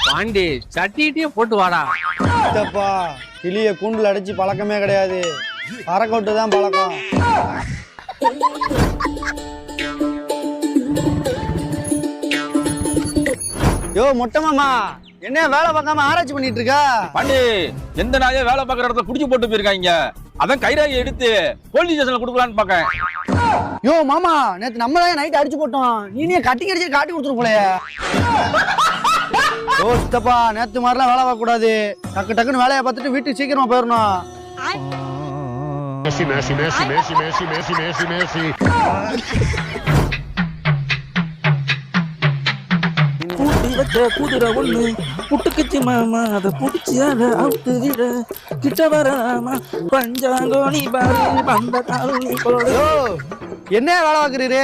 பாண்டி சட்டிட்டே போட்டு வாடா. சித்தப்பா கிளிய கூண்டுல அடைச்சு பழக்கமே கிடையாது, பறக்க விட்டு தான் பழக்கம். யோ மொட்டை மாமா, என்ன வேலை பார்க்காம ஆராய்ச்சி பண்ணிட்டு இருக்க? பாண்டி, எந்த நாயே வேலை பார்க்குற இடத்துல புடிச்சு போட்டு போயிருக்காங்க. அதான் கைராகி எடுத்து போலீஸ் ஸ்டேஷன்ல கொடுக்கலான்னு பாக்கேன். யோ மாமா, நேத்து நம்ம தான் நைட் அடிச்சு போட்டோம், நீ கட்டி அடிச்சு காட்டி கொடுத்துரு போலயே. ஓ சித்தப்பா, நேத்து மாதிரிலாம் வேலை பார்க்க கூடாது, டக்கு டக்குன்னு வேலையை பார்த்துட்டு வீட்டுக்கு சீக்கிரமா போயிடணும். Messi, Messi, Messi, Messi, Messi, Messi, Messi, Messi. குதிரை ஒண்ணு புட்டுக்குச்சு மாமா, அதை புடிச்சு அதை அவுத்து விட கிட்ட வராமா பஞ்சாங்கோணி பாரு பந்த காலனி போடு. என்ன வேலை பார்க்குறீரு?